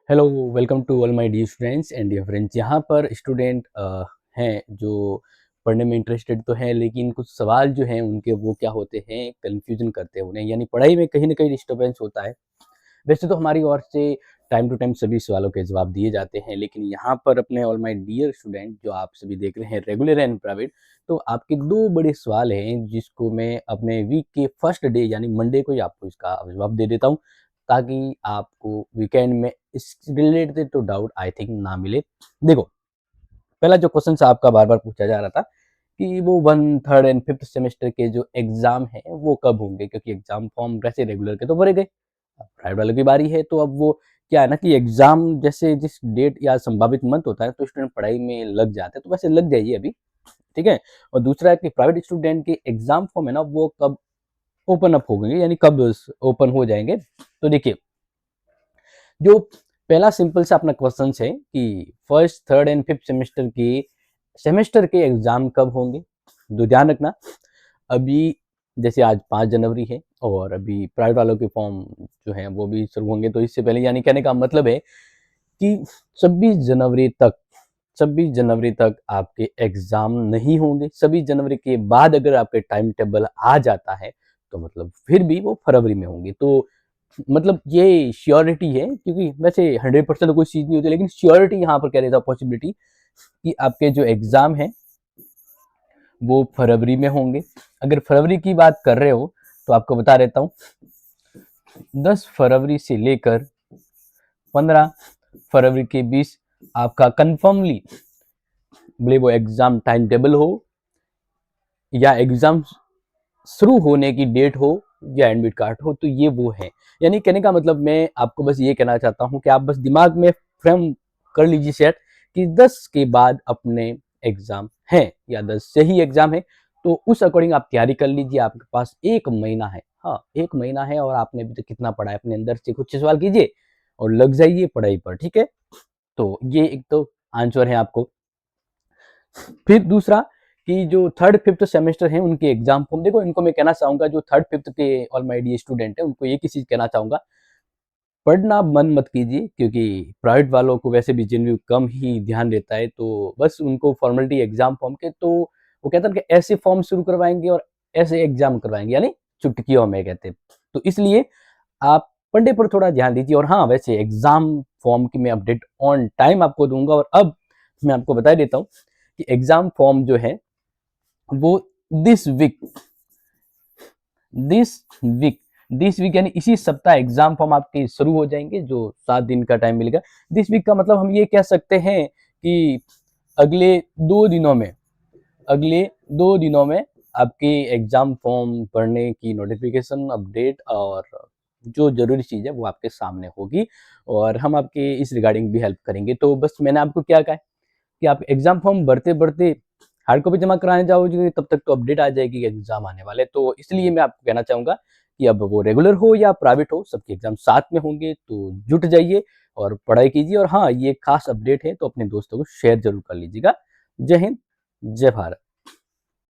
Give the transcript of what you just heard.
Hello, welcome to all my dear students and dear friends. यहाँ पर student हैं जो पढ़ने में इंटरेस्टेड तो हैं, लेकिन कुछ सवाल जो हैं उनके वो क्या होते हैं, कन्फ्यूजन करते हैं उन्हें, यानी पढ़ाई में कहीं न कहीं डिस्टर्बेंस होता है। वैसे तो हमारी ओर से टाइम टू टाइम सभी सवालों के जवाब दिए जाते हैं, लेकिन यहाँ पर अपने ऑल माय डियर स्टूडेंट जो आप सभी देख रहे हैं रेगुलर एंड प्राइवेट, तो आपके 2 बड़े सवाल हैं जिसको मैं अपने वीक के फर्स्ट डे यानी मंडे को ही आपको इसका जवाब दे देता हूँ, ताकि आपको वीकेंड में इस रिलेटेड तो डाउट आई थिंक ना मिले। देखो, पहला जो क्वेश्चन आपका बार-बार पूछा जा रहा था कि वो 1, 3rd एंड 5th सेमेस्टर के जो एग्ज़ाम हैं वो कब होंगे? क्योंकि एग्ज़ाम फॉर्म वैसे रेगुलर के तो भरे गए। अब प्राइवेट वालों की बारी है, तो अब वो क्या है ना कि एग्ज़ाम जैसे जिस डेट या संभावित मंथ होता है तो स्टूडेंट पढ़ाई में लग जाते हैं, तो वैसे लग जाइए अभी, ठीक है? और दूसरा है कि प्राइवेट स्टूडेंट के एग्ज़ाम फॉर्म है ना वो कब ओपन अप होंगे, यानी कब ओपन हो जाएँगे? तो देखिए, जो पहला सिंपल सा अपना क्वेश्चन है कि first, third and fifth semester के एग्जाम कब होंगे? तो ध्यान रखना, अभी जैसे आज 5 जनवरी है और अभी प्राइवेट वालों के फॉर्म जो हैं वो भी शुरू होंगे, तो इससे पहले यानी कहने का मतलब है कि 26 जनवरी तक 26 जनवरी तक आपके एग्जाम नहीं होंगे। 26 जनवरी के बाद अगर आपके टाइम टेबल आ जाता है तो मतलब फिर भी वो फरवरी में होंगे। तो मतलब ये श्योरिटी है, क्योंकि वैसे 100% तो कोई चीज़ नहीं होती, लेकिन श्योरिटी यहाँ पर कह रहे थे पॉसिबिलिटी कि आपके जो एग्ज़ाम हैं वो फरवरी में होंगे। अगर फरवरी की बात कर रहे हो तो आपको बता देता हूँ, 10 फरवरी से लेकर 15 फरवरी के बीच आपका कन्फर्मली, भले वो एग्ज़ाम टाइम टेबल हो या एग्ज़ाम शुरू होने की डेट हो या एडमिट कार्ड हो, तो ये वो है। यानी कहने का मतलब मैं आपको बस ये कहना चाहता हूँ कि आप बस दिमाग में फ्रेम कर लीजिए सेट कि 10 के बाद अपने एग्जाम हैं या 10 से ही एग्जाम है, तो उस अकॉर्डिंग आप तैयारी कर लीजिए। आपके पास 1 महीना है, हाँ 1 महीना है, और आपने अभी तक कितना पढ़ा है अपने अंदर से कुछ सवाल कीजिए और लग जाइए पढ़ाई पर, ठीक है? तो ये एक तो आंसर है आपको। फिर दूसरा कि जो थर्ड फिफ्थ सेमेस्टर हैं उनके एग्जाम फॉर्म, देखो इनको मैं कहना चाहूंगा, जो थर्ड फिफ्थ के ऑल माय डियर स्टूडेंट है उनको एक ही चीज कहना चाहूंगा, पढ़ना बंद मत कीजिए, क्योंकि प्राइवेट वालों को वैसे भी जनरली कम ही ध्यान देता है, तो बस उनको फॉर्मेलिटी एग्जाम फॉर्म के, तो वो कहते हैं कि ऐसे फॉर्म शुरू करवाएंगे और ऐसे एग्जाम करवाएंगे, यानी चुटकियों में कहते हैं। तो इसलिए आप पढ़ने पर थोड़ा ध्यान दीजिए। और हाँ, वैसे एग्जाम फॉर्म की मैं अपडेट ऑन टाइम आपको दूंगा। और अब मैं आपको बता देता हूँ कि एग्जाम फॉर्म जो है वो this week this week this week यानी इसी सप्ताह एग्जाम फॉर्म आपके शुरू हो जाएंगे, जो 7 दिन का टाइम मिलेगा। दिस वीक का मतलब हम ये कह सकते हैं कि अगले 2 दिनों में अगले 2 दिनों में आपके एग्जाम फॉर्म भरने की नोटिफिकेशन, अपडेट और जो जरूरी चीज़ है वो आपके सामने होगी, और हम आपके इस रिगार्डिंग भी हेल्प करेंगे। तो बस मैंने आपको क्या कहा कि आप एग्जाम फॉर्म भरते-भरते हार्ड कॉपी जमा कराने जाओगे तब तक तो अपडेट आ जाएगी कि एग्जाम आने वाले हैं। तो इसलिए मैं आपको कहना चाहूँगा कि अब वो रेगुलर हो या प्राइवेट हो, सबके एग्जाम साथ में होंगे, तो जुट जाइए और पढ़ाई कीजिए। और हाँ, ये खास अपडेट है तो अपने दोस्तों को शेयर ज़रूर कर लीजिएगा। जय हिंद, जय भारत।